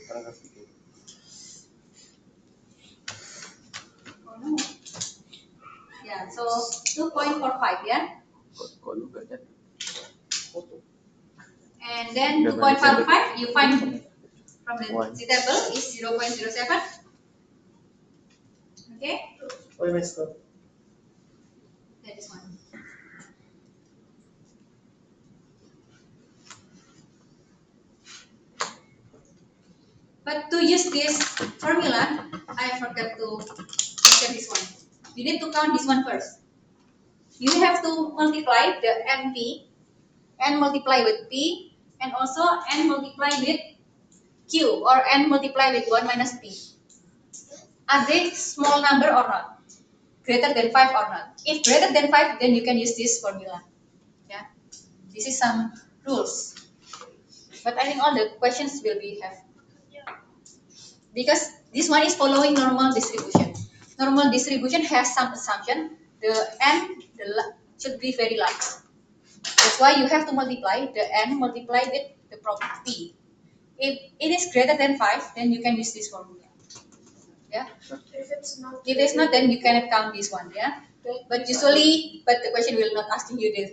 [SPEAKER 2] paragraf 3.
[SPEAKER 1] Oh no. Yeah, so 2.45, yeah.
[SPEAKER 2] Kok lu gak ada?
[SPEAKER 1] And then 2.55 you find from the z table is 0.07. Okay,
[SPEAKER 4] Oh, you missed that.
[SPEAKER 1] that is one. But to use this formula, I forgot to mention this one. You need to count this one first. You have to multiply the NP, n multiply with P, and also n multiply with Q, or n multiply with 1 minus P. Are they small number or not? Greater than 5 or not? If greater than 5, then you can use this formula. Yeah, this is some rules. But I think all the questions will be have, because this one is following normal distribution. Normal distribution has some assumption. The n should be very large. That's why you have to multiply the n multiply with the proper p. If it is greater than 5, then you can use this formula. Yeah.
[SPEAKER 3] If it's not.
[SPEAKER 1] If it's not, then you cannot count this one. Yeah. But usually, but the question will not asking you this.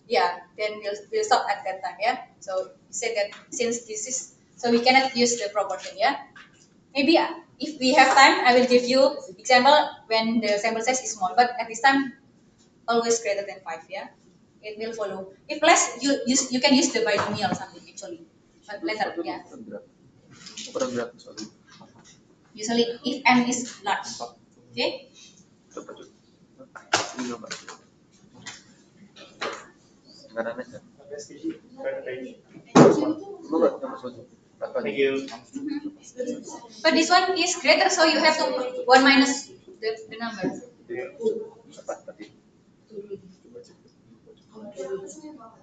[SPEAKER 1] Yeah. Then we'll stop at that time. Yeah. So you say that since this is, so we cannot use the proportion. Yeah. Maybe if we have time, I will give you example when the sample size is small. But at this time, always greater than 5. Yeah. It will follow. If less, you can use the binomial or something actually. But later, yeah.
[SPEAKER 2] Kurang berapa soalnya?
[SPEAKER 1] Usually, if n is large. Okay.
[SPEAKER 2] Coba coba. Ini coba. Sekarang aja.
[SPEAKER 4] Turn the page.
[SPEAKER 2] Lu nggak sama soalnya.
[SPEAKER 4] Thank you.
[SPEAKER 1] But this one is greater, so you have to put 1 minus the number.
[SPEAKER 2] Cepat tadi. Coba cek.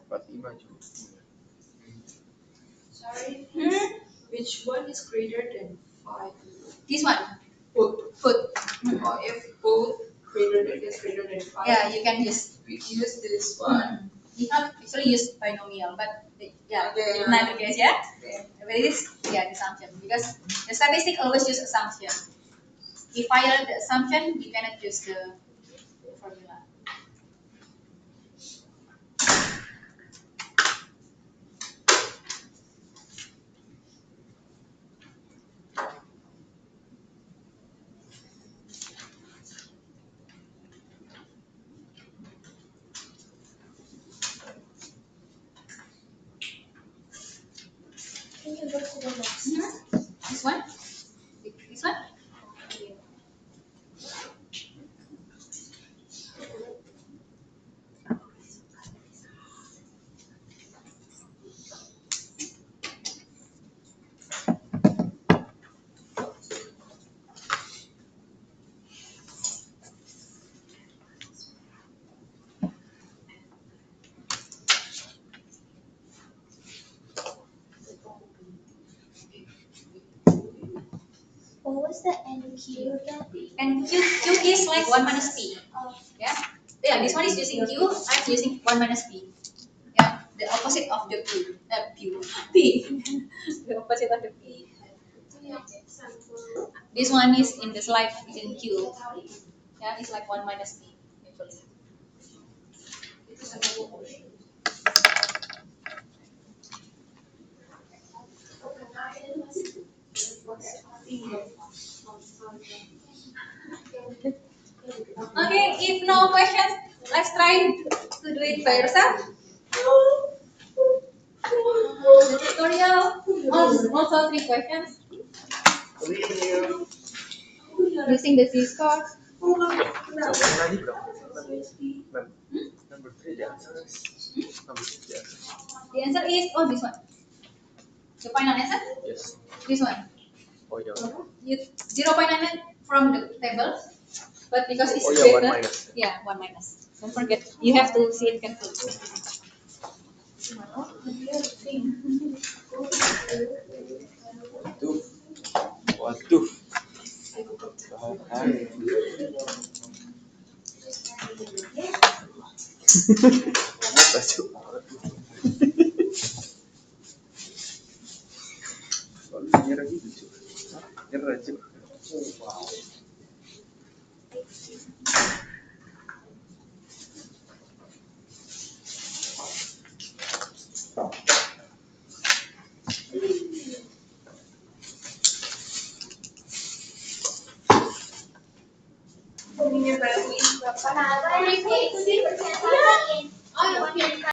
[SPEAKER 2] 45 juga.
[SPEAKER 3] Sorry.
[SPEAKER 6] Which one is greater than 5?
[SPEAKER 1] This one,
[SPEAKER 6] Put.
[SPEAKER 1] put.
[SPEAKER 6] Or if both greater than 5,
[SPEAKER 1] Yeah, you can use.
[SPEAKER 6] we use this one.
[SPEAKER 1] You can actually use binomial, but yeah,
[SPEAKER 6] Okay.
[SPEAKER 1] in neither case, yeah.
[SPEAKER 6] Okay.
[SPEAKER 1] But it is, yeah, the assumption, because the statistic always use assumption. If violate the assumption, you cannot use the formula.
[SPEAKER 3] Can you go to the next?
[SPEAKER 1] This one? This one? And Q is like 1 minus P. Yeah? Yeah, this one is using Q, I'm using 1 minus P. Yeah, the opposite of the P. P. The opposite of the P. This one is in the slide in Q. Yeah, it's like 1 minus P. Actually. Okay, if no questions, let's try to do it by yourself. The tutorial also 3 questions
[SPEAKER 4] Believe in you.
[SPEAKER 1] using the Z-score.
[SPEAKER 5] Jawaban tadi berapa? Number 3 the answer is number 3 the answer.
[SPEAKER 1] The answer is this one. The final answer?
[SPEAKER 5] Yes.
[SPEAKER 1] This one.
[SPEAKER 5] Oh yeah.
[SPEAKER 1] You 0.9 from the table, but because it's
[SPEAKER 5] Oh yeah, 1
[SPEAKER 1] greater,
[SPEAKER 5] minus.
[SPEAKER 1] yeah, 1 minus. Don't forget, you have to see it carefully.
[SPEAKER 5] Waduh. Baju. Soalnya nyerah gitu cuy. Nyerah aja.
[SPEAKER 3] Kenapa? Repeat.